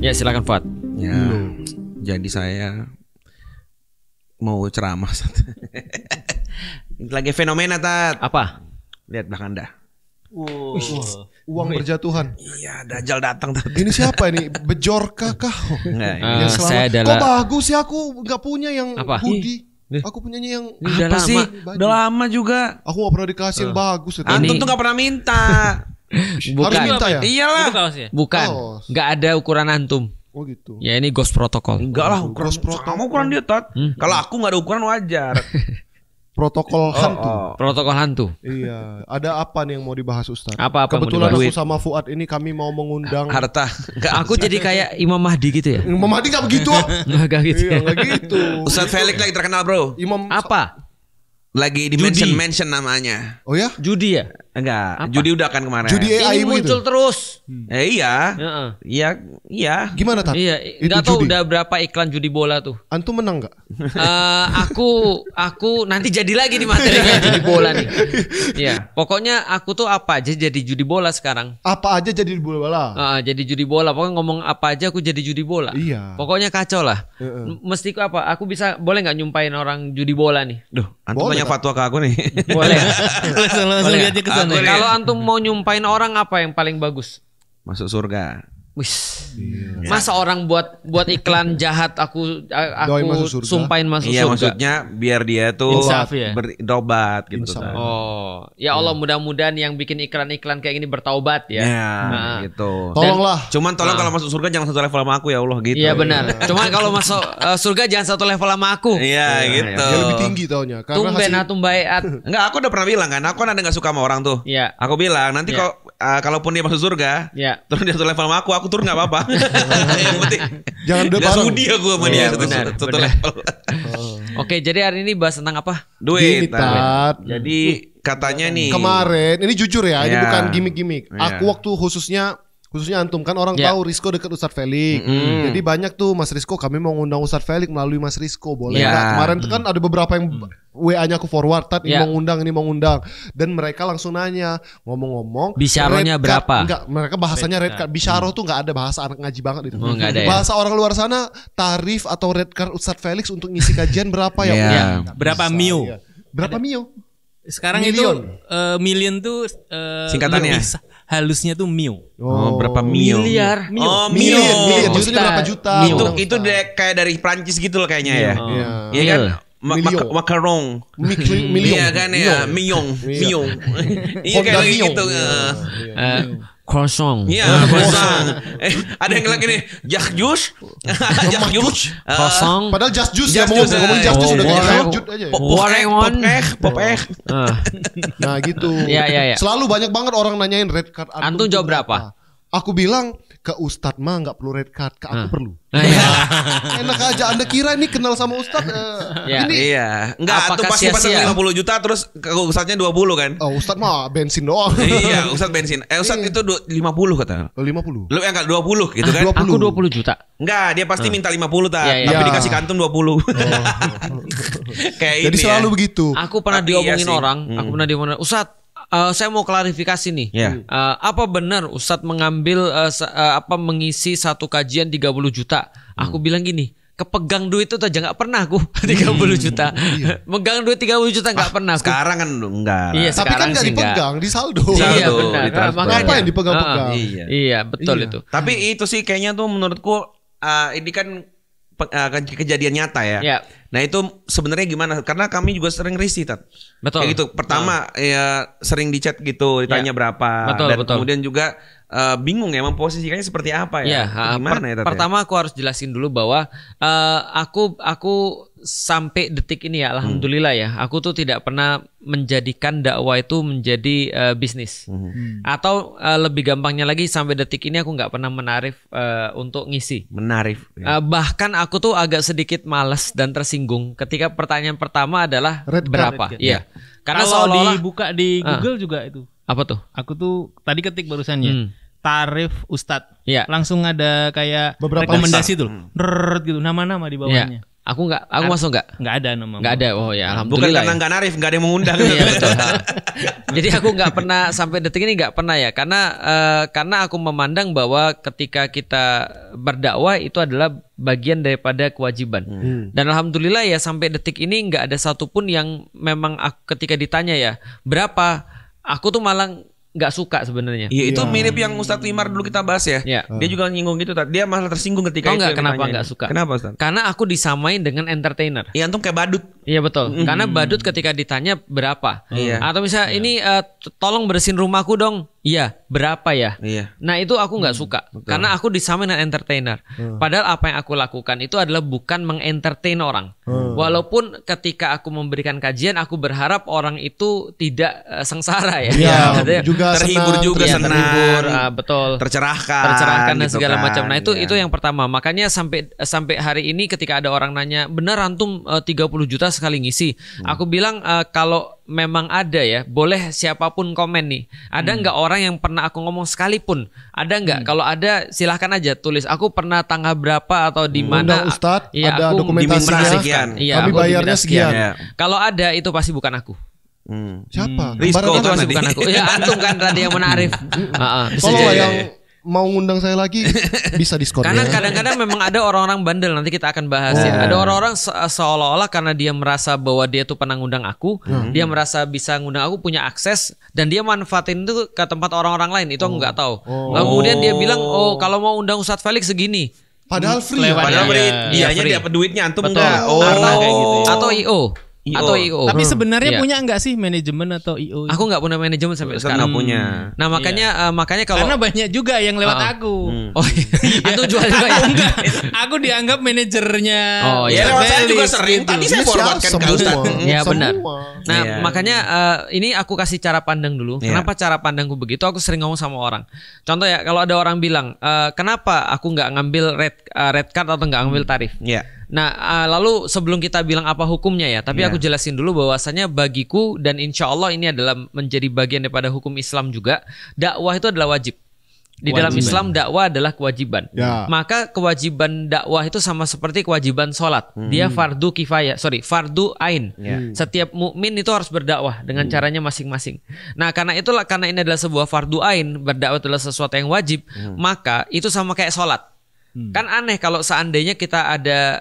Ya silakan Fuad. Ya, jadi saya mau ceramah. Lagi fenomena Tat. Apa? Lihat belakang Anda. Uang berjatuhan. Iya, Dajjal datang Tat. Ini siapa ini? Bejorka kah? Enggak, Yang selamat. saya Kok adalah bagus ya, aku nggak punya yang Apa? hoodie. Aku punyanya yang Ini udah apa lama. sih? Baju. Udah lama juga. Aku nggak pernah dikasih yang bagus. Ya, Antum Ini- tuh gak pernah minta. Harus minta ya? Iyalah. Itu kaosnya. Bukan. Kaos. Nggak ada ukuran antum. Oh gitu. Ya ini ghost protokol. Enggak lah, ukuran Gross protokol. sama ukuran dia Tat. Kalau aku gak ada ukuran wajar. Protokol hantu. Protokol hantu. Iya. Ada apa nih yang mau dibahas Ustaz? Apa yang mau Kebetulan dibahas? aku sama Fuad ini kami mau mengundang. Harta. Enggak. Aku jadi kayak Imam Mahdi gitu ya? Imam Mahdi nggak begitu. Enggak gitu. Iya Ya? nggak gitu. Ustadz Felix lagi terkenal bro. Imam Apa? Lagi di Judi. mention namanya. Oh ya? Judi ya? Enggak. Apa? Judi udah kan kemarin. Judi AI Ini begitu. muncul terus. Iya. Heeh. Iya. Iya. Gimana Tat? Iya, Itu nggak tahu judi. udah berapa iklan judi bola tuh. Antum menang nggak? Aku nanti jadi lagi di materinya judi bola nih. Iya, pokoknya aku tuh apa aja jadi judi bola sekarang. Apa aja jadi bola? Jadi judi bola. Pokoknya ngomong apa aja aku jadi judi bola. Iya. Pokoknya kacau lah. Heeh. Mesti apa? Aku bisa boleh nggak nyumpain orang judi bola nih? Duh, antum Boleh, banyak Tat. fatwa ke aku nih. Boleh. langsung Boleh lihat nggak? aja ke sana. Aku- Kalau antum mau nyumpain orang apa yang paling bagus? Masuk surga. Wis. Masa orang buat iklan jahat Doain masuk surga. sumpahin masuk Iya surga. maksudnya biar dia tuh Insaf ya? berobat gitu. Insaf. Tat. Oh, ya Allah mudah-mudahan yang bikin iklan-iklan kayak gini bertaubat ya. Ya, Nah. gitu. Tolonglah. Cuman tolong kalau masuk surga jangan satu level sama aku ya Allah gitu. Iya benar. Cuma kalau masuk surga jangan satu level sama aku. Iya gitu. Dia lebih tinggi taunya. Karena Tumben hasil atum baiat. Enggak, aku udah pernah bilang kan, aku kan ada nggak suka sama orang tuh. Iya. Aku bilang nanti Iya. kalaupun dia masuk surga, Iya. turun dia satu level sama aku turun nggak apa-apa. Yang penting Jangan udah nggak bareng. sudi aku sama Iya, dia benar, satu benar. level. Oke, jadi hari ini bahas tentang apa? Duit. Gini, Tat. Jadi katanya nih. Kemarin, ini jujur ya, ini Iya. bukan gimmick-gimmick. Iya. Aku waktu khususnya antum kan orang Iya. tahu Rizko dekat Ustadz Felix. Jadi banyak tuh Mas Rizko, kami mau ngundang Ustadz Felix melalui Mas Rizko, boleh Iya. nggak? Kemarin tuh kan ada beberapa yang WA-nya aku forward, Tat, ini Iya. mau ngundang. Dan mereka langsung nanya, ngomong-ngomong, Bisyaronya red card- berapa? Enggak, mereka bahasanya red card. Bisyaro tuh nggak ada bahasa anak ngaji banget itu. Oh, nggak ada ya? Bahasa orang luar sana, tarif atau red card Ustadz Felix untuk ngisi kajian berapa ya? Iya. Udah, nggak Berapa bisa, mio? iya. Berapa mio? Sekarang Million. itu million tuh Singkatannya? lebih halusnya tuh mio. Oh, berapa mio? Miliar. Oh, Million, million. Juta. Maksudnya berapa juta? Mio. Itu Ustaz. itu kayak dari Prancis gitu loh kayaknya ya. Iya. Iya kan? Million. Macaron. Million. Iya kan ya, miyong. Iya kayak Honda Mio. gitu. Croissant. Iya, croissant. Ada yang lagi nih, jakjus. Jakjus. Croissant. Padahal just juice Just ya, juice, ngomong just juice oh, udah kayak boleh. lanjut aja ya. Popeh. Ah. Nah gitu. Iya, iya, iya. Selalu banyak banget orang nanyain red card Antum tuh jawab berapa? Aku bilang ke Ustadz mah nggak perlu red card, ke aku perlu. Nah, iya. Enak aja. Anda kira ini kenal sama Ustadz? Ya. Ini Iya. Enggak, Apakah tuh pasti pasang sia-sia? 50 juta terus ke Ustadznya 20 kan? oh, Ustadz mah bensin doang. Iya, Ustadz bensin. Ustadz itu 50 kata. 50. Lu enggak 20 gitu kan? 20. Aku 20 juta. Enggak, dia pasti minta 50 tak. Iya, iya. Tapi Iya. dikasih kantum 20. Kayak Jadi ini selalu ya. begitu. Aku pernah Tapi iya diomongin sih. orang, aku pernah diomongin, Ustadz, saya mau klarifikasi nih. Iya. Apa benar Ustadz mengambil mengisi satu kajian 30 juta? Aku bilang gini, kepegang duit itu aja nggak pernah aku 30 juta. Megang duit 30 juta nggak pernah aku. Sekarang kan enggak. Iya, Tapi kan sekarang nggak sih dipegang, di saldo. Iya Saldo, benar. ditransfer. Makanya. Ngapain dipegang-pegang? Iya. Iya, betul Iya. itu. Tapi itu sih kayaknya tuh menurutku ini kan kejadian nyata ya. Iya. Nah itu sebenarnya gimana? Karena kami juga sering risih, Tat. Betul. Kayak gitu. Pertama ya sering di chat gitu, ditanya Ya. berapa. Betul, Dan betul. kemudian juga bingung ya memposisikannya seperti apa Iya, ya? Gimana ya, Tat? pertama aku harus jelasin dulu bahwa aku sampai detik ini ya, alhamdulillah ya, aku tuh tidak pernah menjadikan dakwah itu menjadi bisnis. Atau lebih gampangnya lagi, sampai detik ini aku nggak pernah menarif untuk ngisi. Menarik. Ya. Bahkan aku tuh agak sedikit malas dan tersinggung ketika pertanyaan pertama adalah Red card. berapa. Iya. Karena Kalau seolah-olah dibuka di Google juga itu. apa tuh? Aku tuh tadi ketik barusannya. Tarif Ustadz. Iya. Langsung ada kayak Beberapa rekomendasi tuh. Rrrr gitu, nama-nama di bawahnya. Aku masuk nggak? Nggak ada nama. Nggak ada. Oh ya, Bukan alhamdulillah. karena nggak narif, nggak ada yang mengundang. Iya betul. Jadi aku nggak pernah sampai detik ini nggak pernah ya, karena aku memandang bahwa ketika kita berdakwah itu adalah bagian daripada kewajiban. Dan alhamdulillah ya sampai detik ini nggak ada satupun yang memang ketika ditanya ya berapa, aku tuh malah nggak suka sebenarnya. Iya, itu mirip yang Ustadz Wimar dulu kita bahas ya. Iya. Dia juga nyinggung gitu. Dia malah tersinggung ketika Tahu itu. nggak yang kenapa ditanyain. nggak suka? Kenapa Ustadz? Karena aku disamain dengan entertainer. Iya, antum kayak badut. Iya betul. Karena badut ketika ditanya berapa, Iya. atau misalnya ini tolong bersihin rumahku dong. Iya, berapa ya? Iya. Nah itu aku nggak suka, karena aku disamain dengan entertainer. Padahal apa yang aku lakukan itu adalah bukan mengentertain orang. Walaupun ketika aku memberikan kajian, aku berharap orang itu tidak sengsara ya. Iya, Artinya, juga terhibur senang. juga, iya, senang. terhibur, betul. Tercerahkan Dan gitu segala kan. macam. Nah itu Iya. itu yang pertama. Makanya sampai hari ini ketika ada orang nanya, benar antum 30 juta sekali ngisi? Aku bilang kalau memang ada ya, boleh siapapun komen nih. Ada nggak orang yang pernah aku ngomong sekalipun? Ada nggak? Kalau ada silahkan aja tulis. Aku pernah tanggal berapa atau di mana? Undang Ustadz, Iya, ada aku dokumentasinya. diminta sekian. Iya, Kami aku bayarnya diminta sekian. sekian. Iya. Kalau ada itu pasti bukan aku. Siapa? Rizko Kembaran Itu apa? pasti tadi. bukan aku. Ya antum kan tadi yang menarif. Bisa Tolong lah jadi. yang mau ngundang saya lagi bisa diskon Karena ya. kadang-kadang memang ada orang-orang bandel, nanti kita akan bahas ya. Ada orang-orang seolah-olah karena dia merasa bahwa dia tuh pernah ngundang aku, dia merasa bisa ngundang aku, punya akses, dan dia manfaatin itu ke tempat orang-orang lain. Itu aku nggak tahu. Lalu kemudian dia bilang, oh kalau mau undang Ustadz Felix segini. Padahal free Lewat ya. Padahal Iya, dianya free. dapat duitnya, antum Betul. enggak. Oh. Atau, kayak gitu ya. atau IO. Atau IO. Tapi sebenarnya Iya. punya nggak sih manajemen atau IO? Aku nggak punya manajemen sampai Ustadz sekarang. nggak punya. Nah makanya kalau Karena banyak juga yang lewat aku. oh atau jual juga ya. Aku dianggap manajernya. Oh, Ya iya. lewat saya juga Felix sering. gitu. Tadi saya Iya, forwardkan ke semua. Ustadz. Ya benar. Semua. Nah Iya. makanya ini aku kasih cara pandang dulu. Iya. Kenapa cara pandangku begitu? Aku sering ngomong sama orang. Contoh ya, kalau ada orang bilang, kenapa aku nggak ngambil red card atau nggak ngambil tarif? Iya. Nah lalu sebelum kita bilang apa hukumnya ya, tapi Iya. aku jelasin dulu bahwasanya bagiku dan insya Allah ini adalah menjadi bagian daripada hukum Islam juga. Dakwah itu adalah wajib. Di dalam Islam dakwah adalah kewajiban. Ya. Maka kewajiban dakwah itu sama seperti kewajiban sholat. Dia fardu kifayah, fardu ain. Ya. Setiap mukmin itu harus berdakwah dengan caranya masing-masing. Nah, karena ini adalah sebuah fardu ain, berdakwah adalah sesuatu yang wajib, maka itu sama kayak sholat. Kan aneh kalau seandainya kita ada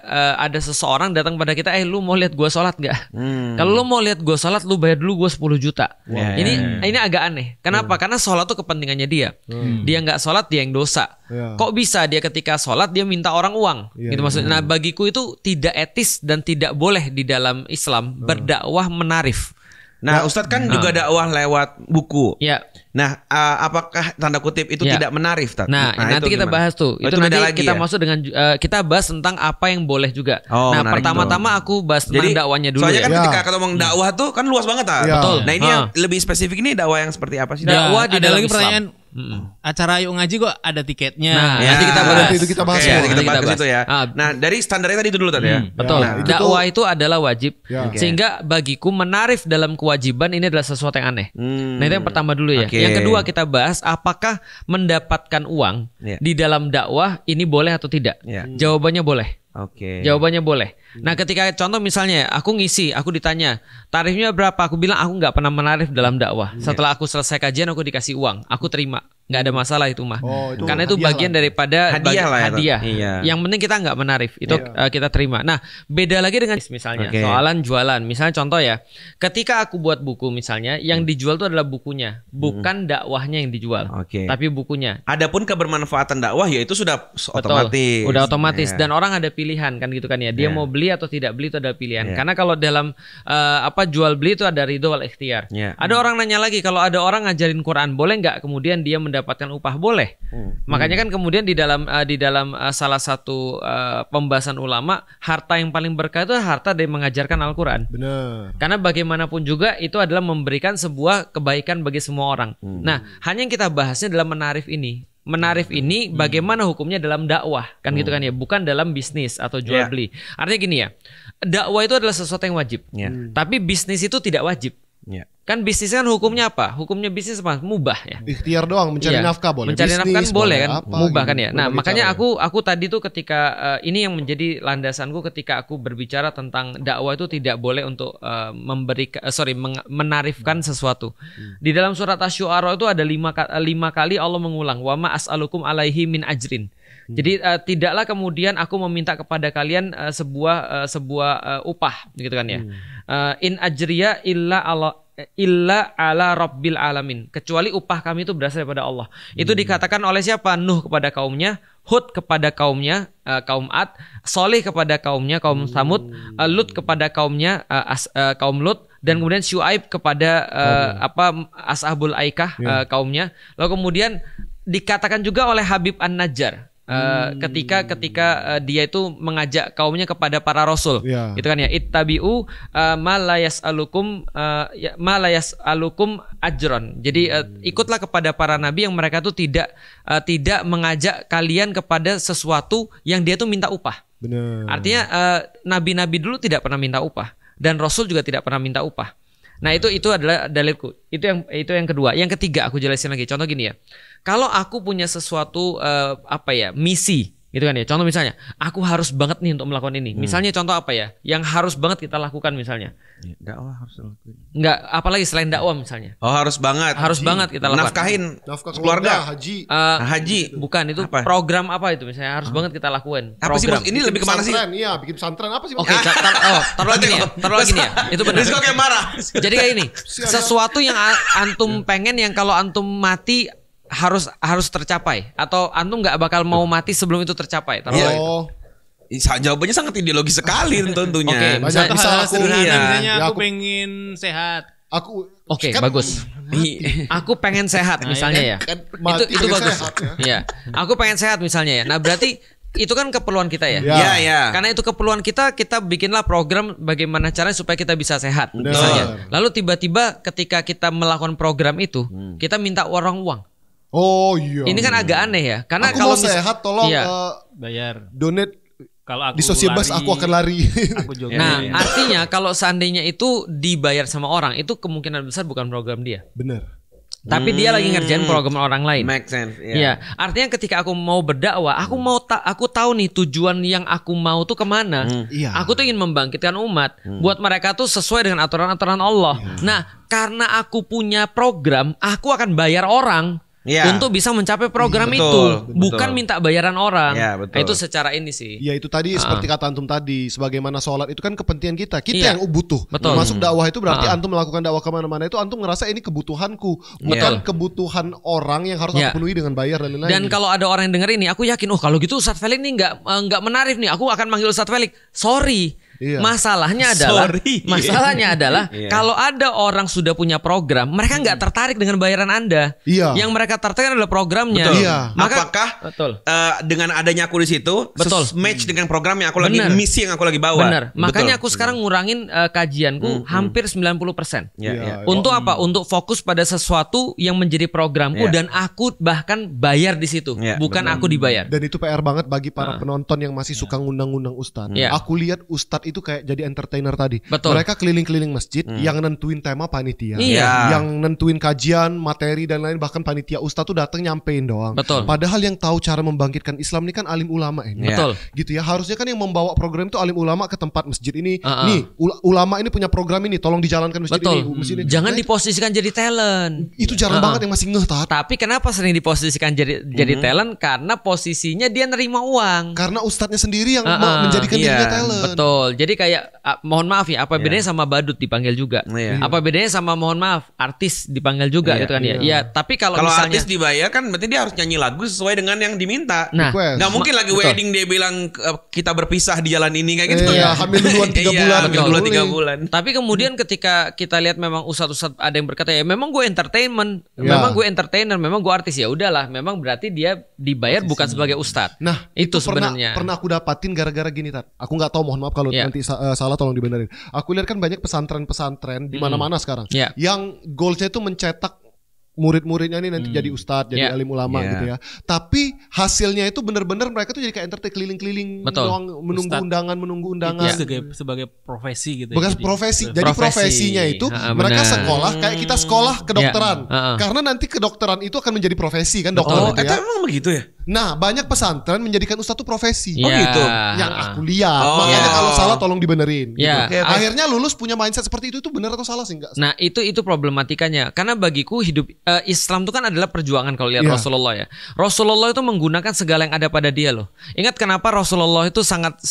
seseorang datang pada kita, lu mau lihat gua sholat nggak? Kalau lu mau lihat gua sholat, lu bayar dulu gua 10 juta. Ya, Ini agak aneh. Kenapa? Karena sholat tuh kepentingannya dia. Dia nggak sholat, dia yang dosa. Ya. Kok bisa dia ketika sholat dia minta orang uang? Iya, Gitu maksudnya. Nah bagiku itu tidak etis dan tidak boleh di dalam Islam berdakwah menarif. Nah, Ustadz kan juga dakwah lewat buku. Ya. Nah, apakah tanda kutip itu Ya. tidak menarif? Tat? Nah, nanti itu kita gimana? bahas tuh. Oh, Itu nanti beda lagi kita ya? masuk dengan kita bahas tentang apa yang boleh juga. Oh, Nah, menarik pertama-tama aku bahas tentang dakwahnya dulu soalnya ya. kan Ya. ketika kita ngomong dakwah tuh kan luas banget ah. Ya. Betul. Nah, ini yang lebih spesifik ini dakwah yang seperti apa sih? Dakwah di ada dalam lagi Islam. pertanyaan. Acara Yuk Ngaji kok ada tiketnya. Nah, Ya. nanti kita bahas. Nanti itu kita bahas Oke, ya. nanti kita Nanti bahas kita ke situ ya. bahas. Nah, dari standarnya tadi itu dulu tadi ya. Betul. Ya, itu Dakwah itu adalah wajib. Ya. Sehingga bagiku menarif dalam kewajiban ini adalah sesuatu yang aneh. Nah, itu yang pertama dulu ya. Oke. Yang kedua kita bahas apakah mendapatkan uang Ya. di dalam dakwah ini boleh atau tidak? Ya. Jawabannya boleh. Oke. Jawabannya boleh. Nah, ketika contoh misalnya aku ngisi, aku ditanya tarifnya berapa, aku bilang aku nggak pernah menarif dalam dakwah. Setelah aku selesai kajian aku dikasih uang, aku terima, nggak ada masalah itu mah. Oh, itu Karena itu hadiah bagian lah. daripada Hadiah lah ya, hadiah. iya. Yang penting kita nggak menarif, itu kita terima. Nah, beda lagi dengan misalnya Oke. soalan jualan. Misalnya contoh ya, ketika aku buat buku misalnya, yang dijual itu adalah bukunya, bukan dakwahnya yang dijual, Oke. tapi bukunya. Adapun kebermanfaatan dakwah ya itu sudah Betul. otomatis. Udah otomatis Ya. dan orang ada pilihan kan gitu kan ya. Dia Ya. mau beli atau tidak beli itu ada pilihan. Ya. Karena kalau dalam jual beli itu ada ridho wal ikhtiar. Ya. Ada orang nanya lagi, kalau ada orang ngajarin Quran boleh nggak kemudian dia mendapatkan upah? Boleh. Makanya kan kemudian di dalam salah satu pembahasan ulama, harta yang paling berkah itu harta dari mengajarkan Al-Quran. Benar. Karena bagaimanapun juga itu adalah memberikan sebuah kebaikan bagi semua orang. Nah, hanya yang kita bahasnya dalam menarif ini. Menarif ini bagaimana hukumnya dalam dakwah, kan gitu kan ya, bukan dalam bisnis atau jual Ya. beli. Artinya gini ya, dakwah itu adalah sesuatu yang wajib. Ya. Tapi bisnis itu tidak wajib. Ya. Kan bisnis kan hukumnya apa? Hukumnya bisnis apa? Mubah ya. Ikhtiar doang, mencari Iya. nafkah boleh. Mencari bisnis, nafkah kan boleh kan, apa, mubah gitu. kan ya. Nah, Berbagai makanya cara ya. aku tadi tuh ketika ini yang menjadi landasanku ketika aku berbicara tentang dakwah itu tidak boleh untuk menarifkan sesuatu. Di dalam surat Asy-Syu'ara itu ada 5 kali Allah mengulang wa ma as'alukum alaihi min ajrin. Jadi tidaklah kemudian aku meminta kepada kalian sebuah upah gitu kan ya. In ajriya illa ala rabbil alamin, kecuali upah kami itu berasal daripada Allah. Itu dikatakan oleh siapa? Nuh kepada kaumnya, Hud kepada kaumnya, kaum Ad, Soleh kepada kaumnya, kaum Samud, Lut kepada kaumnya, kaum Lut, dan kemudian Syuaib kepada Ashabul Aikah, kaumnya. Lalu kemudian dikatakan juga oleh Habib An-Najjar ketika dia itu mengajak kaumnya kepada para rasul, gitu kan ya, ittabi'u ma la yas'alukum ajron. Jadi ikutlah kepada para nabi yang mereka tuh tidak mengajak kalian kepada sesuatu yang dia tuh minta upah. Benar. Artinya nabi-nabi dulu tidak pernah minta upah dan rasul juga tidak pernah minta upah. Nah, itu adalah dalilku. Itu yang kedua. Yang ketiga aku jelasin lagi. Contoh gini ya. Kalau aku punya sesuatu misi, gitu kan ya. Contoh misalnya, aku harus banget nih untuk melakukan ini. Misalnya contoh apa ya? Yang harus banget kita lakukan misalnya. Dakwah harus lakukan. Enggak, apalagi selain dakwah misalnya. Oh, harus banget. Harus banget kita lakukan. Nafkah keluarga, haji. haji. Bukan, itu Apa? Program apa itu misalnya harus banget kita lakukan. Apa sih Program. Bos? Ini lebih kemana sih? Iya, bikin pesantren apa sih? Oke, taruh lagi nih ya. Itu benar. Rizko kayak marah. Jadi kayak ini, sesuatu yang antum pengen yang kalau antum mati harus tercapai, atau antum nggak bakal mau mati sebelum itu tercapai. Jawabannya sangat ideologis sekali tentunya. Oke, Banyak misal Hal aku sederhana, iya. misalnya Ya, aku pengen sehat. Oke, kan bagus. Aku pengen sehat misalnya ya. Itu pengen bagus. sehat, ya. Iya. Aku pengen sehat misalnya ya. Nah, berarti itu kan keperluan kita ya. Ya. Ya. Karena itu keperluan kita bikinlah program bagaimana caranya supaya kita bisa sehat Benar. misalnya. Lalu tiba-tiba ketika kita melakukan program itu, kita minta orang uang. Oh iya. Ini kan agak aneh ya. Karena aku kalau mau sehat, tolong Iya. Bayar. donate Kalau aku di Sosiebas, lari, aku akan lari. Aku jogging. Nah, artinya kalau seandainya itu dibayar sama orang, itu kemungkinan besar bukan program dia. Bener. Tapi dia lagi ngerjain program orang lain. Make sense. Iya, artinya ketika aku mau berdakwah, aku tahu nih tujuan yang aku mau tuh kemana. Iya. Aku tuh ingin membangkitkan umat, buat mereka tuh sesuai dengan aturan-aturan Allah. Nah, karena aku punya program, aku akan bayar orang. Iya. Untuk bisa mencapai program Betul, itu, betul. bukan minta bayaran orang. Iya, betul. Itu secara ini sih. Ya itu tadi seperti kata antum tadi, sebagaimana sholat itu kan kepentingan kita Iya. yang butuh. Betul. Masuk dakwah itu berarti antum melakukan dakwah kemana-mana itu antum ngerasa ini kebutuhanku, bukan kebutuhan orang yang harus Iya. aku penuhi dengan bayar dan lain-lain. Dan kalau ada orang yang denger ini, aku yakin, kalau gitu Ustadz Felix ini nggak menarif nih. Aku akan manggil Ustadz Felix. Sorry. Iya. Masalahnya adalah Iya. kalau ada orang sudah punya program, mereka nggak tertarik dengan bayaran Anda. Iya. Yang mereka tertarik adalah programnya. Betul. Iya. Apakah Betul. dengan adanya aku di situ Betul. match dengan program yang aku lagi Benar. misi yang aku lagi bawa. Benar. Makanya Betul. aku sekarang ngurangin kajianku hampir 90%. Ya, Iya. ya. Untuk apa? Untuk fokus pada sesuatu yang menjadi programku Iya. dan aku bahkan bayar di situ, Iya, bukan betul. aku dibayar. Dan itu PR banget bagi para penonton yang masih suka ngundang-ngundang ustadz. Iya. Aku lihat ustadz itu kayak jadi entertainer tadi. Betul. Mereka keliling-keliling masjid yang nentuin tema panitia. Iya. Yang nentuin kajian, materi dan lain, bahkan panitia ustadz tuh datang nyampein doang. Betul. Padahal yang tahu cara membangkitkan Islam ini kan alim ulama ini. Iya. Betul. Gitu ya. Harusnya kan yang membawa program itu alim ulama ke tempat masjid ini. Uh-uh. Nih, ulama ini punya program ini, tolong dijalankan masjid Betul. ini. Masjid ini. Jangan Nah, diposisikan jadi talent. itu jarang banget yang masih ngeh Tat. Tapi kenapa sering diposisikan jadi talent? Karena posisinya dia nerima uang. Karena ustadznya sendiri yang menjadikan Iya. dirinya talent. Betul. Jadi kayak mohon maaf ya, apa bedanya sama badut dipanggil juga? Iya. Apa bedanya sama mohon maaf artis dipanggil juga Iya, gitu kan ya? Iya, tapi kalau Kalau misalnya artis dibayar kan berarti dia harus nyanyi lagu sesuai dengan yang diminta. Nah, Request. Nggak mungkin lagi betul. wedding dia bilang kita berpisah di jalan ini kayak gitu. Iya, hamil duluan 3 Iya, bulan. hamil nggak duluan boleh. 3 bulan. Tapi kemudian ketika kita lihat memang ustadz-ustadz ada yang berkata ya memang gue entertainment, Ya. memang gue entertainer, memang gue artis, ya udahlah, memang berarti dia dibayar bukan sebagai ustadz. Nah, itu pernah sebenarnya. aku dapatin gara-gara gini Tat. Aku nggak tahu, mohon maaf kalau Iya. nanti salah, tolong dibenerin. Aku lihat kan banyak pesantren-pesantren di mana-mana sekarang Iya. yang goalsnya itu mencetak murid-muridnya ini nanti jadi ustadz, jadi alim ulama Yeah. gitu ya. Tapi hasilnya itu bener-bener mereka tuh jadi kayak entertain keliling-keliling Betul. doang, menunggu undangan. Itu sebagai profesi gitu. Bekas profesi. Jadi profesinya itu mereka benar. sekolah kayak kita sekolah kedokteran. Karena nanti kedokteran itu akan menjadi profesi kan dokter Oh, gitu itu ya. emang begitu ya? Nah, banyak pesantren menjadikan ustadz itu profesi. Iya. gitu. Yang aku lihat. Oh. Makanya kalau salah tolong dibenerin gitu. Iya. Oke, oke. Akhirnya lulus punya mindset seperti itu benar atau salah sih enggak? Nah itu problematikanya. Karena bagiku hidup Islam itu kan adalah perjuangan kalau lihat Iya. Rasulullah ya. Rasulullah itu menggunakan segala yang ada pada dia loh. Ingat kenapa Rasulullah itu sangat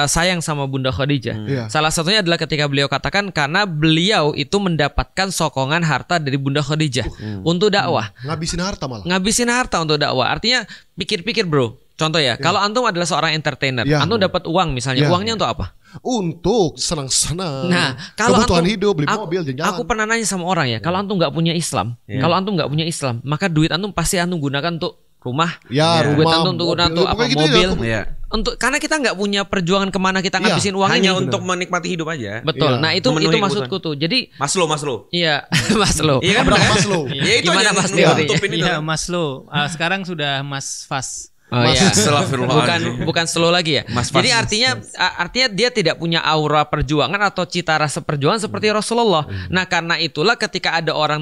sayang sama Bunda Khadijah. Iya. Salah satunya adalah ketika beliau katakan karena beliau itu mendapatkan sokongan harta dari Bunda Khadijah untuk dakwah. Ngabisin harta malah. Ngabisin harta untuk dakwah. Artinya pikir-pikir bro. Contoh ya, kalau antum adalah seorang entertainer, Iya. antum dapat uang misalnya, Iya. uangnya untuk apa? Untuk senang-senang. Nah, kalau kebutuhan antum, hidup, beli aku, mobil, jalan-jalan. aku pernah nanya sama orang ya, kalau antum nggak punya Islam, kalau antum nggak punya Islam, maka duit antum pasti antum gunakan untuk rumah, Ya, duit rumah, antum untuk mobil, untuk apa pokoknya gitu mobil, ya. Iya. untuk karena kita nggak punya perjuangan kemana kita Iya, ngabisin uang Hanya ini. untuk menikmati hidup aja. Betul. Iya. Nah itu Memenuhi maksudku tuh. Jadi Maslow. iya Maslow. Iya kan Berapa benar? Maslow? Ya itu Gimana aja Mas nutup teorinya? ini tuh. Iya, Maslow. Sekarang sudah Mas Fas. Oh iya. Astagfirullahaladzim. bukan slow lagi ya. Mas Jadi Fas. artinya dia tidak punya aura perjuangan atau cita rasa perjuangan seperti Rasulullah. Nah, karena itulah ketika ada orang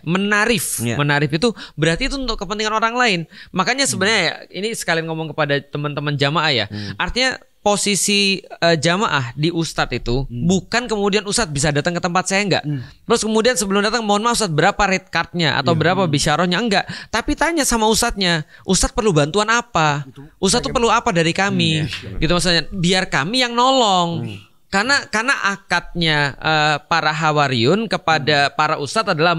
menarif. Iya. Menarif itu berarti itu untuk kepentingan orang lain. Makanya sebenarnya ya, ini sekalian ngomong kepada teman-teman jamaah ya. Artinya posisi jamaah di ustadz itu bukan kemudian ustadz bisa datang ke tempat saya enggak. Terus kemudian sebelum datang mohon maaf ustadz berapa rate cardnya atau berapa bisyarohnya enggak. Tapi tanya sama ustadznya, ustadz perlu bantuan apa? Ustadz tuh perlu apa dari kami? Gitu maksudnya biar kami yang nolong. Karena akadnya para Hawariyun kepada para ustadz adalah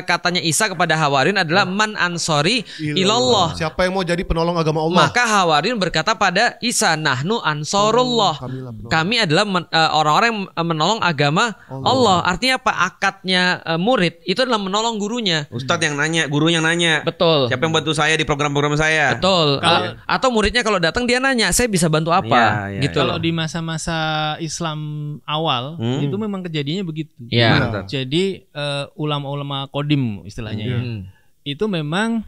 katanya Isa kepada Hawariyun adalah man ansori ilallah. Siapa yang mau jadi penolong agama Allah? Maka Hawariyun berkata pada Isa, nahnu ansorullah. Kami adalah orang-orang yang menolong agama Allah. Artinya apa? Akadnya murid itu adalah menolong gurunya. Ustadz yang nanya, guru yang nanya. Betul. Siapa yang bantu saya di program-program saya? Betul. Atau muridnya kalau datang dia nanya, saya bisa bantu apa? Iya, iya. Gitu Kalau loh. di masa-masa Islam awal itu memang kejadiannya begitu. Iya. Betul. Jadi ulama-ulama kodim istilahnya ya. Itu memang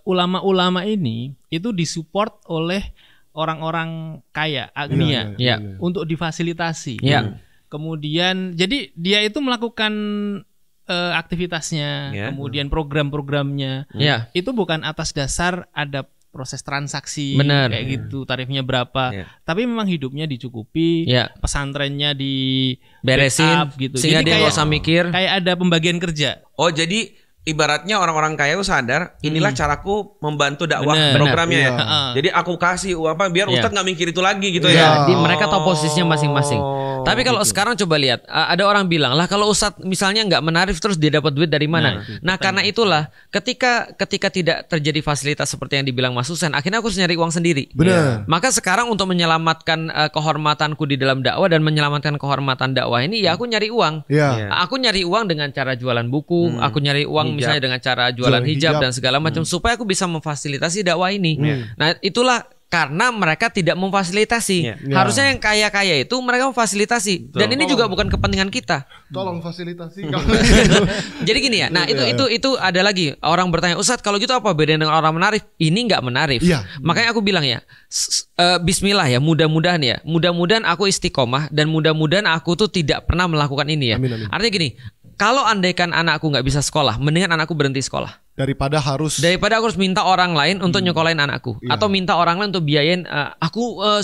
ulama-ulama ini itu disupport oleh orang-orang kaya, agnia Iya. untuk difasilitasi. Iya. Kemudian jadi dia itu melakukan aktivitasnya, Iya. kemudian program-programnya. Iya. Itu bukan atas dasar ada proses transaksi Benar. kayak gitu, tarifnya berapa. Iya. Tapi memang hidupnya dicukupi, Iya. pesantrennya di Beresin backup gitu. sehingga Jadi dia nggak usah mikir. kayak ada pembagian kerja. Oh jadi ibaratnya orang-orang kaya itu sadar inilah caraku membantu dakwah Bener. programnya ya. Iya. Jadi aku kasih uang apa biar Iya. Ustadz nggak mikir itu lagi gitu Iya. ya. Jadi mereka tahu posisinya masing-masing. Tapi kalau gitu. sekarang coba lihat, ada orang bilang lah kalau Ustadz misalnya nggak menarif terus dia dapat duit dari mana? Nah karena itulah ketika tidak terjadi fasilitas seperti yang dibilang Mas Husain, akhirnya aku harus nyari uang sendiri. Benar. Maka sekarang untuk menyelamatkan kehormatanku di dalam dakwah dan menyelamatkan kehormatan dakwah ini, ya aku nyari uang. Iya. Aku nyari uang dengan cara jualan buku, aku nyari uang misalnya dengan cara jualan hijab dan segala macam supaya aku bisa memfasilitasi dakwah ini. Nah, itulah karena mereka tidak memfasilitasi. Iya. Harusnya yang kaya-kaya itu mereka memfasilitasi. Dan ini juga bukan kepentingan kita. Tolong fasilitasi. Jadi gini ya. Nah, itu ada lagi orang bertanya, "Ustadz, kalau gitu apa bedanya dengan orang menarif?" Ini nggak menarif. Iya. Makanya aku bilang ya, bismillah ya, mudah-mudahan aku istiqomah dan mudah-mudahan aku tuh tidak pernah melakukan ini ya. Amin, amin. Artinya gini, kalau andaikan anakku nggak bisa sekolah, mendingan anakku berhenti sekolah. Daripada harus Daripada aku harus minta orang lain untuk nyekolahin anakku, Iya. atau minta orang lain untuk biayain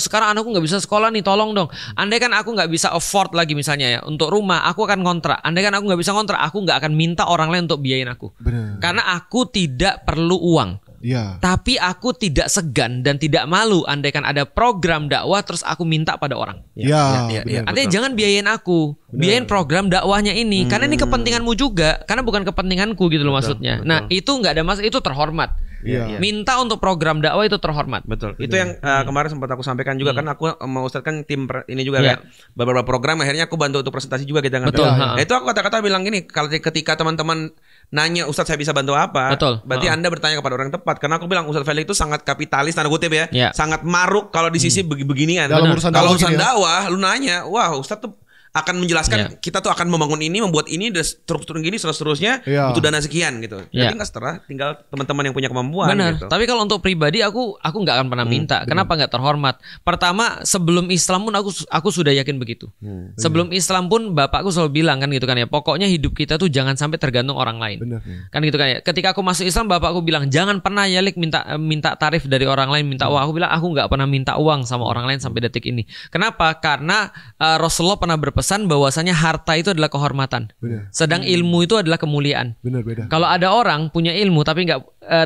sekarang anakku nggak bisa sekolah nih, tolong dong. Andai kan aku nggak bisa afford lagi misalnya ya untuk rumah, aku akan kontrak. Andai kan aku nggak bisa kontrak, aku nggak akan minta orang lain untuk biayain aku. Benar. Karena aku tidak perlu uang. Iya. Tapi aku tidak segan dan tidak malu andaikan ada program dakwah terus aku minta pada orang. Iya. iya, benar. Artinya jangan biayain aku, biayain program dakwahnya ini, karena ini kepentinganmu juga, karena bukan kepentinganku gitu loh maksudnya. Nah itu nggak ada masalah, itu terhormat. Iya. Minta untuk program dakwah itu terhormat. Betul. Itu yang kemarin sempat aku sampaikan juga kan aku mau Ustadz kan tim ini juga Iya. kan. Beberapa program akhirnya aku bantu untuk presentasi juga kita kan. Betul. Nah, itu aku kata-kata bilang gini, kalau ketika teman-teman nanya Ustadz saya bisa bantu apa? Betul. Berarti Anda bertanya kepada orang yang tepat. Karena aku bilang Ustadz Felix itu sangat kapitalis tanda kutip ya. Iya. Sangat maruk kalau di sisi beginian. Dalam urusan Kalau dakwah urusan gini ya. dakwah lu nanya, wah Ustadz tuh akan menjelaskan kita tuh akan membangun ini, membuat ini, dan struktur gini, seterusnya butuh dana sekian gitu. Jadi nggak setelah tinggal teman-teman yang punya kemampuan. Benar. Gitu. Tapi kalau untuk pribadi aku nggak akan pernah minta. Kenapa nggak terhormat? Pertama, sebelum Islam pun aku sudah yakin begitu. Sebelum Islam pun bapakku selalu bilang kan gitu kan ya. Pokoknya hidup kita tuh jangan sampai tergantung orang lain. Benar. Kan gitu kan ya. Ketika aku masuk Islam, bapakku bilang jangan pernah ya Lik minta tarif dari orang lain, minta uang. Aku bilang aku nggak pernah minta uang sama orang lain sampai detik ini. Kenapa? Karena Rasulullah pernah berpesan bahwasanya harta itu adalah kehormatan. Benar. Sedang ilmu itu adalah kemuliaan. Benar, beda. Kalau ada orang punya ilmu tapi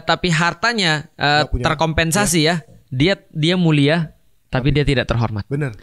tapi hartanya terkompensasi ya, dia mulia tapi dia tidak terhormat. Benar.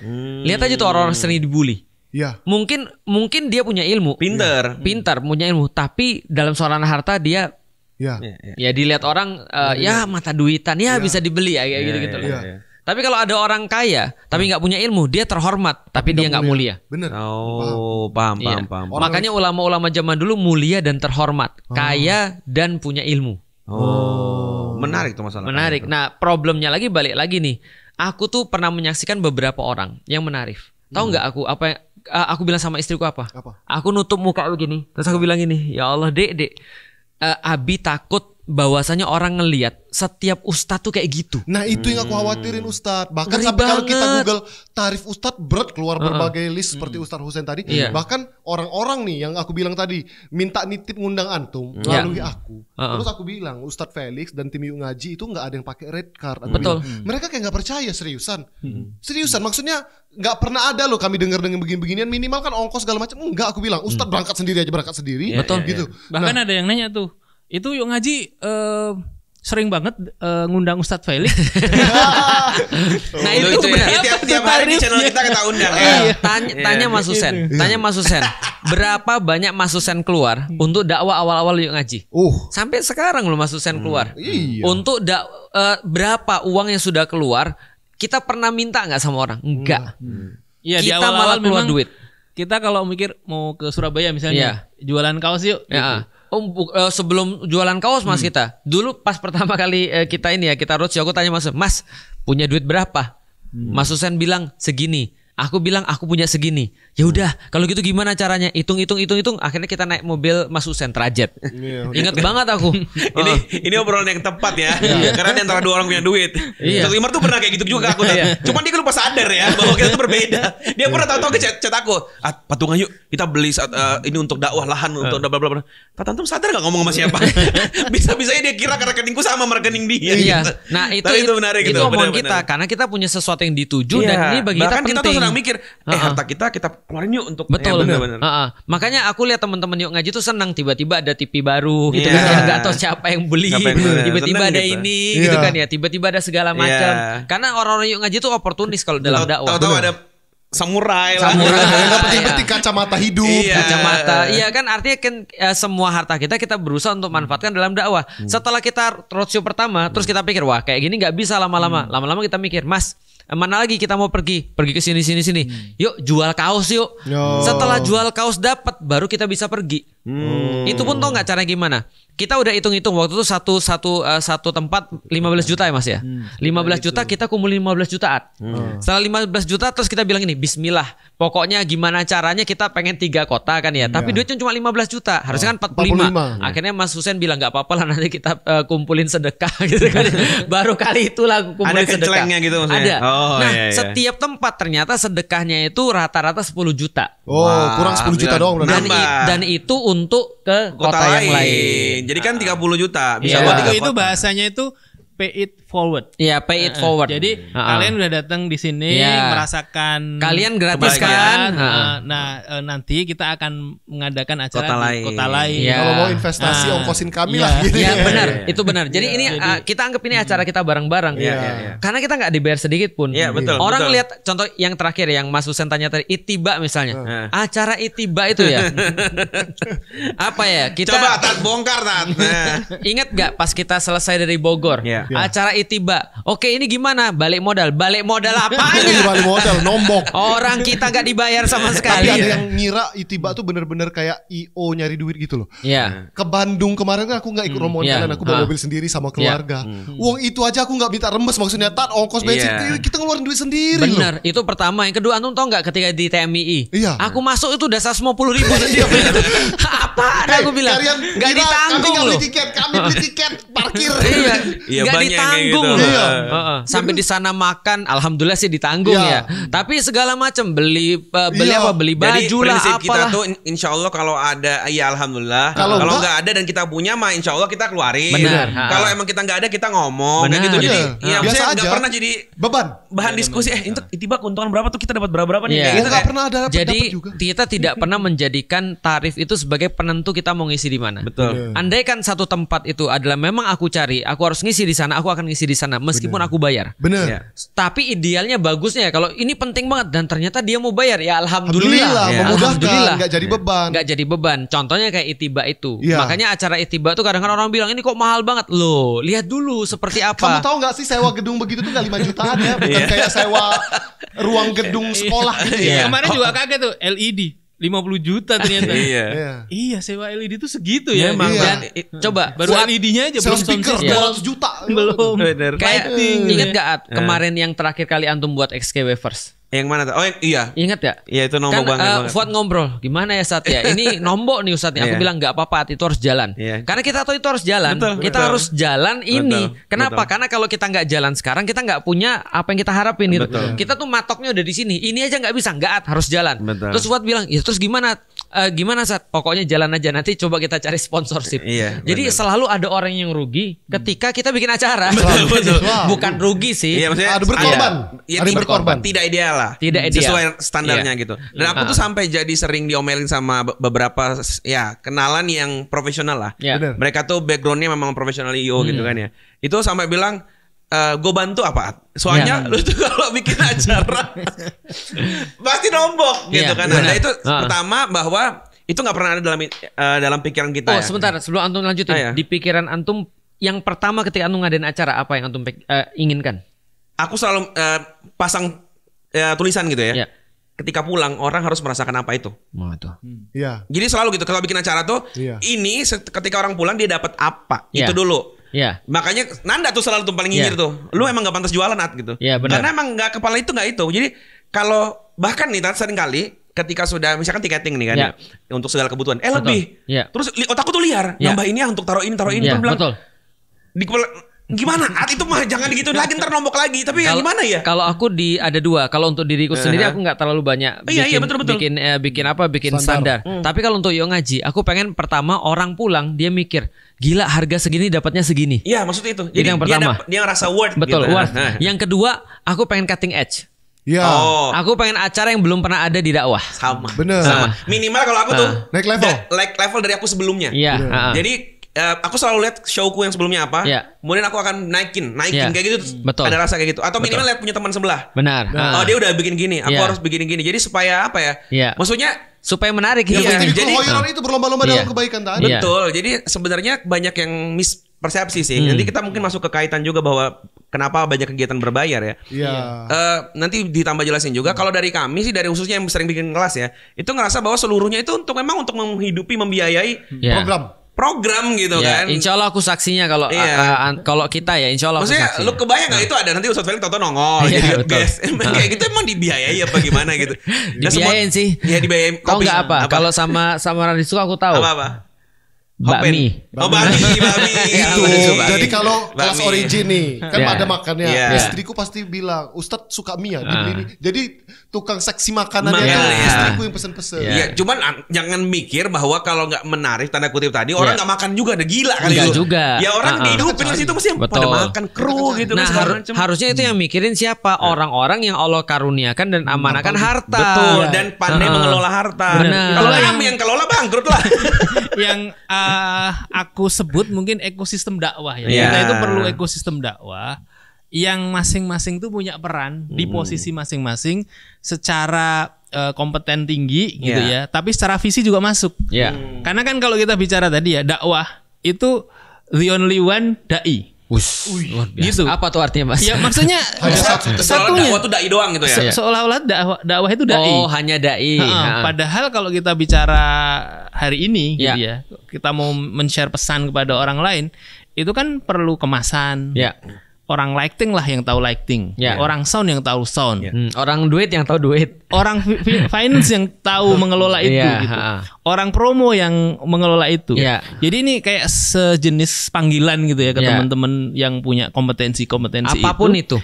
Lihat aja tuh orang-orang sering dibully. Iya. Mungkin dia punya ilmu, Pinter, punya ilmu, tapi dalam soal harta dia Iya. ya dilihat orang ya mata duitan ya bisa dibeli ya kayak gitu-gitu loh. Iya. Tapi kalau ada orang kaya tapi nggak punya ilmu, dia terhormat tapi dia nggak mulia. Benar. Oh, paham. Makanya ulama-ulama zaman dulu mulia dan terhormat, kaya dan punya ilmu. Oh, menarik tuh masalah. Menarik. Nah, problemnya lagi balik lagi nih. Aku tuh pernah menyaksikan beberapa orang yang menarif. Tahu nggak aku bilang sama istriku apa? Aku nutup muka begini, terus aku bilang gini, ya Allah dek, Abi takut bahwasanya orang ngelihat setiap ustadz tuh kayak gitu. Nah itu yang aku khawatirin Ustadz. Bahkan Ngeri sampai kalau kita banget. Google tarif Ustadz berat keluar berbagai list seperti Ustadz Husain tadi. Iya. Bahkan orang-orang nih yang aku bilang tadi minta nitip ngundang antum melalui aku. Terus aku bilang Ustadz Felix dan tim Yuk Ngaji itu nggak ada yang pakai red card. Aku Betul. bilang, mereka kayak nggak percaya seriusan. Seriusan maksudnya nggak pernah ada loh kami dengar dengan begini-beginian, minimal kan ongkos segala macam. Enggak, aku bilang Ustadz berangkat sendiri. Betul. Gitu. Bahkan ada yang nanya tuh, itu Yuk Ngaji sering banget ngundang Ustadz Felix. Nah itu benar. Tiap hari di channel kita undang. Tanya Mas Husen, berapa banyak Mas Husen keluar untuk dakwah awal-awal Yuk Ngaji? Sampai sekarang loh Mas Husen keluar. Iya. Untuk berapa uang yang sudah keluar? Kita pernah minta nggak sama orang? Enggak. Iya, di Kita awal-awal malah keluar memang duit. Kita kalau mikir mau ke Surabaya misalnya, jualan kaos yuk. Ya. Sebelum jualan kaos Mas kita. Dulu pas pertama kali kita roadshow, aku tanya Mas punya duit berapa? Mas Husen bilang segini. Aku bilang aku punya segini. Ya udah, kalau gitu gimana caranya? Hitung. Akhirnya kita naik mobil Mas Husen Trajet. Ingat banget aku. Ini obrolan yang tepat ya. Karena di antara dua orang punya duit. Ustaz Imar tuh pernah kayak gitu juga aku. Cuman dia lupa sadar ya bahwa kita tuh berbeda. Dia pernah tahu-tahu ke chat aku. Patungan yuk kita beli ini untuk dakwah lahan untuk bla bla bla. Pak Tantum sadar gak ngomong sama siapa? Bisa-bisanya dia kira rekeningku sama rekening dia. Iya. Gitu. Nah itu menarik itu omongan kita karena kita punya sesuatu yang dituju dan ini bagi kita penting. Kita tuh sedang mikir harta kita keluarin yuk untuk betul. Bener. Makanya aku lihat teman-teman Yuk Ngaji tuh senang tiba-tiba ada TV baru gitu kan ya, nggak tahu siapa yang beli, tiba-tiba ada gitu. ini gitu kan ya, tiba-tiba ada segala macam. Karena orang-orang Yuk Ngaji tuh oportunis kalau dalam dakwah. Tahu-tahu ada samurai. Nggak penting-penting kacamata hidup. Kacamata. Iya kan artinya kan semua harta kita berusaha untuk manfaatkan dalam dakwah. Setelah kita roadshow pertama, terus kita pikir wah kayak gini nggak bisa lama-lama. Lama-lama kita mikir, Mas, mana lagi kita mau pergi ke sini. Yuk jual kaos yuk. Setelah jual kaos dapat baru kita bisa pergi. Itu pun tau nggak caranya gimana? Kita udah hitung-hitung waktu itu satu tempat 15 juta ya Mas ya. 15 juta kita kumpulin 15 jutaan. Setelah 15 juta terus kita bilang ini bismillah. Pokoknya gimana caranya kita pengen 3 kota kan ya. Tapi duitnya cuma 15 juta. Harusnya kan 45. Akhirnya Mas Husen bilang nggak apa-apa lah nanti kita kumpulin sedekah gitu kan. Baru kali itulah kumpulin ada sedekah. Ada gitu maksudnya. Ada. Setiap tempat ternyata sedekahnya itu rata-rata 10 juta. Kurang 10 juta doang berarti. Dan itu untuk ke kota yang lain. Jadi kan 30 juta. Bisa itu bahasanya itu pay it forward. Iya, pay it forward. Jadi kalian udah datang di sini merasakan kalian gratis kan. Nanti kita akan mengadakan acara di kota lain. Ya. Kalau mau investasi ongkosin kami lah. Gitu. Iya benar, itu benar. Jadi ini kita anggap ini acara kita bareng-bareng. Karena kita nggak dibayar sedikit pun. Iya betul. Orang lihat contoh yang terakhir yang Mas Husen tanya tadi, Itiba misalnya. Acara Itiba itu ya. Apa ya? Kita coba Tat bongkar Tat. Ingat nggak pas kita selesai dari Bogor, bayar. Acara Itiba. Oke, ini gimana? Balik modal. Balik modal apanya? Balik modal, nombok. Orang kita gak dibayar sama sekali. Tapi ada yang ngira Itiba tuh bener-bener kayak IO nyari duit gitu loh. Iya. Ke Bandung kemarin kan aku gak ikut rombongan kalian, aku bawa mobil sendiri sama keluarga. Uang itu aja aku gak minta remes, maksudnya ongkos bensin kita ngeluarin duit sendiri. Bener, itu pertama. Yang kedua, antum tau gak ketika di TMII? Iya. Aku masuk itu udah 150.000 setiap itu. Apaan aku bilang? Gak ditanggung loh. Kami beli tiket parkir. Iya, Gak banyak yang ditanggung gitu. loh. Sampai di sana makan, alhamdulillah sih ditanggung ya. Tapi segala macam beli apa? Beli Jadi baju lah, prinsip kita apalah. tuh insya Allah kalau ada ya alhamdulillah. Kalau nggak ada dan kita punya mah insya Allah kita keluarin. Benar. Kalau emang kita nggak ada kita ngomong kayak gitu. Jadi ya biasa maksudnya aja. nggak pernah jadi bahan diskusi. Itu tiba keuntungan berapa tuh kita dapat berapa nih? Kayak gitu nggak kan. pernah ada. Jadi juga. kita tidak pernah menjadikan tarif itu sebagai penentu kita mau ngisi di mana. Betul. Andai kan satu tempat itu adalah memang aku cari, aku harus ngisi di sana, aku akan ngisi di sana meskipun aku bayar. Bener. Ya. Tapi idealnya bagusnya ya kalau ini penting banget dan ternyata dia mau bayar ya alhamdulillah. Memudahkan, nggak jadi beban. Nggak jadi beban. Contohnya kayak Itiba itu. Iya. Makanya acara Itiba tuh kadang-kadang orang bilang ini kok mahal banget. Loh, lihat dulu seperti apa. Kamu tahu nggak sih sewa gedung begitu tuh nggak 5 jutaan ya, bukan kayak sewa ruang gedung sekolah gitu ya. Kemarin juga kaget tuh LED 50 juta ternyata. Iya, sewa LED itu segitu ya. Memang. Dan coba baru LED-nya aja Sewa belum speaker sound 200 juta. belum. kayak ingat gak At, kemarin yang terakhir kali antum buat XKW First? Yang mana tuh? Oh iya. Ingat gak? Iya itu nombok kan, banget. Fuad ngobrol, gimana ya Sat ya? Ini nombok nih Ustadz. Aku bilang gak apa-apa, itu harus jalan. Karena kita tahu itu harus jalan. Kita harus jalan ini. Kenapa? Karena kalau kita nggak jalan sekarang, kita nggak punya apa yang kita harapin gitu. Kita tuh matoknya udah di sini. Ini aja nggak bisa, nggak harus jalan. Terus Fuad bilang, ya terus gimana? Gimana Sat? Pokoknya jalan aja. Nanti coba kita cari sponsorship. Jadi selalu ada orang yang rugi ketika kita bikin acara. Bukan rugi sih. Iya, maksudnya ada berkorban. Ada berkorban. Tidak ideal lah. Tidak ideal. Sesuai standarnya gitu. Dan aku tuh sampai jadi sering diomelin sama beberapa ya kenalan yang profesional lah. Mereka tuh backgroundnya memang profesional IO gitu kan ya. Itu sampai bilang gue bantu apa? Soalnya lu tuh kalau bikin acara pasti nombok gitu kan. Nah itu pertama bahwa itu nggak pernah ada dalam pikiran kita. Sebentar sebelum antum lanjutin. Di pikiran antum yang pertama ketika antum ngadain acara apa yang antum inginkan? Aku selalu pasang tulisan gitu ya. Ketika pulang orang harus merasakan apa itu. Jadi selalu gitu kalau bikin acara tuh ini ketika orang pulang dia dapat apa itu dulu. Makanya Nanda tuh selalu tuh paling nyinyir tuh. Lu emang gak pantas jualan gitu. Karena emang gak kepala itu gak itu. Jadi kalau bahkan nih sering kali ketika sudah misalkan tiketing nih kan ya, untuk segala kebutuhan lebih. Terus otakku tuh liar. Nambah ini untuk taruh ini terus bilang. Di kepala gimana? Itu mah jangan digituin lagi ntar nombok lagi. Tapi gimana ya? Kalau aku ada dua. Kalau untuk diriku sendiri aku nggak terlalu banyak bikin standar. Tapi kalau untuk Yo Ngaji, aku pengen pertama orang pulang dia mikir, gila harga segini dapatnya segini. Iya maksudnya itu. Jadi yang pertama dia ngerasa worth. Betul gitu. worth. Yang kedua aku pengen cutting edge. Aku pengen acara yang belum pernah ada di dakwah. Sama. Bener. Minimal kalau aku tuh naik level. Naik level dari aku sebelumnya. Jadi aku selalu lihat showku yang sebelumnya apa, kemudian aku akan naikin kayak gitu. Ada rasa kayak gitu. Atau minimal lihat punya teman sebelah. Benar. Oh dia udah bikin gini, aku harus bikin gini. Jadi supaya apa ya? Maksudnya supaya menarik. Jadi hoiron itu berlomba-lomba dalam kebaikan tadi. Betul. Jadi sebenarnya banyak yang mispersepsi sih. Nanti kita mungkin masuk ke kaitan juga bahwa kenapa banyak kegiatan berbayar ya. Nanti ditambah jelasin juga. Kalau dari kami sih, dari khususnya yang sering bikin kelas ya, itu ngerasa bahwa seluruhnya itu untuk menghidupi, membiayai program gitu kan. Insya Allah aku saksinya kalau kita ya insya Allah. Maksudnya lu kebayang gak itu ada nanti Ustadz Felix toto nongol jadi guys. Emang kayak gitu emang dibiayai apa gimana gitu. Dibiayain sih. Iya dibiayain. Tahu nggak apa? Kalau sama Raditya aku tahu. Apa? Bakmi. Bakmi. Itu. Jadi kalau kelas origin nih kan ada makannya. Istriku pasti bilang, Ustadz suka mie ya dibeli ini. Jadi tukang seksi makanannya istriku yang pesen-pesen. Iya, cuman jangan mikir bahwa kalau nggak menarik tanda kutip tadi orang nggak makan juga, ada gila kali itu. Juga. Ya orang dihidupin di situ mesti pada makan kru gitu. Nah harusnya itu yang mikirin siapa orang-orang yang Allah karuniakan dan amanahkan harta. Betul. Dan pandai mengelola harta. Kalau kami yang kelola bangkrut lah. Yang aku sebut mungkin ekosistem dakwah ya. Kita itu perlu ekosistem dakwah yang masing-masing tuh punya peran di posisi masing-masing secara kompeten tinggi gitu ya. Tapi secara visi juga masuk. Karena kan kalau kita bicara tadi ya dakwah itu the only one dai. Luar biasa. Gitu. Apa tuh artinya, Mas? Ya maksudnya satunya dakwah tuh dai doang gitu ya. Seolah-olah dakwah itu dai. Oh, hanya dai. Padahal kalau kita bicara hari ini gitu ya, kita mau men-share pesan kepada orang lain, itu kan perlu kemasan. Ya. Orang lighting lah yang tahu lighting, orang sound yang tahu sound, orang duit yang tahu duit, orang finance yang tahu mengelola itu, gitu. Orang promo yang mengelola itu. Jadi ini kayak sejenis panggilan gitu ya ke teman-teman yang punya kompetensi apapun itu,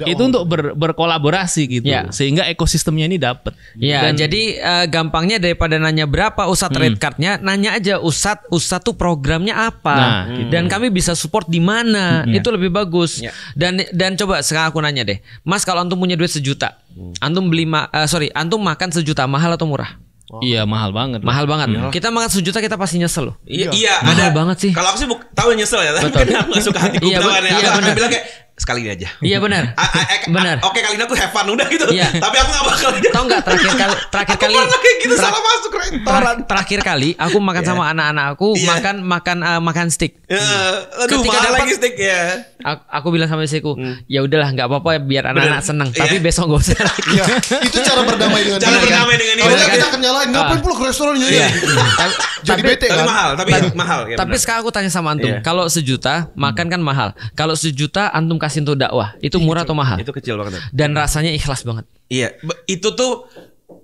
itu untuk berkolaborasi gitu, sehingga ekosistemnya ini dapat. Dan jadi gampangnya daripada nanya berapa Ustadz rate cardnya, nanya aja Ustadz tuh programnya apa, dan kami bisa support di mana. Itu lebih bagus. Dan coba sekarang aku nanya deh, Mas, kalau antum punya duit 1 juta, antum antum makan 1 juta mahal atau murah? Iya, mahal banget. Mahal banget. Kita makan 1 juta kita pasti nyesel loh. Iya, mahal banget sih. Kalau aku sih tahu nyesel ya, tapi aku gak suka hatiku. Aku akan bilang kayak sekali ini aja. Iya benar. Benar. Oke, kali ini aku have fun udah gitu. Tapi aku gak bakal. Tahu nggak terakhir kali kayak gitu salah masuk restoran. Terakhir kali aku makan sama anak-anak aku makan steak. Ketika dapat lagi steak ya. Aku bilang sama istriku, ya udahlah nggak apa-apa biar anak-anak senang. Tapi besok nggak usah lagi. Itu cara berdamai dengan ini. Kalau kita akan nyalain, ngapain pula ke restoran jadi bete kan. Tapi sekarang aku tanya sama antum, kalau 1 juta makan kan mahal. Kalau 1 juta antum kasih untuk dakwah, itu murah atau mahal? Itu kecil banget. Dan rasanya ikhlas banget. Iya, itu tuh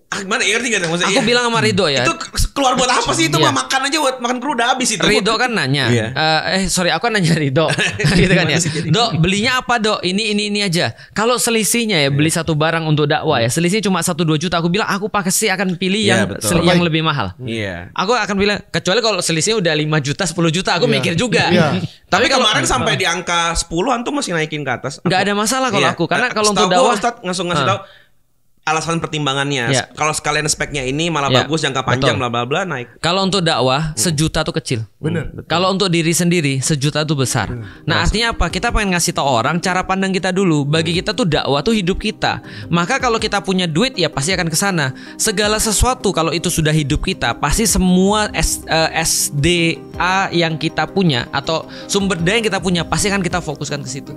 gimana ya, ngerti gak maksudnya? Aku bilang sama Ridho ya. Itu keluar buat apa sih itu? Makan aja buat makan kru udah habis itu. Ridho kan nanya. Aku kan nanya Ridho. Gitu kan ya. Dok, belinya apa, Dok? Ini aja. Kalau selisihnya ya beli satu barang untuk dakwah ya, selisihnya cuma 1-2 juta. Aku bilang aku pasti akan pilih yang lebih mahal. Aku akan bilang kecuali kalau selisihnya udah 5 juta, 10 juta, aku mikir juga. Tapi kemarin sampai di angka 10 antum masih naikin ke atas. Enggak ada masalah kalau aku, karena kalau untuk dakwah Ustadz ngasih tahu alasan pertimbangannya. Kalau sekalian speknya ini malah bagus, jangka panjang, bla bla bla, naik. Kalau untuk dakwah 1 juta tuh kecil. Bener. Kalau untuk diri sendiri 1 juta tuh besar. Nah, artinya apa? Kita pengen ngasih tahu orang cara pandang kita dulu. Bagi kita tuh dakwah tuh hidup kita. Maka kalau kita punya duit ya pasti akan ke sana. Segala sesuatu kalau itu sudah hidup kita, pasti semua SDA yang kita punya atau sumber daya yang kita punya pasti akan kita fokuskan ke situ.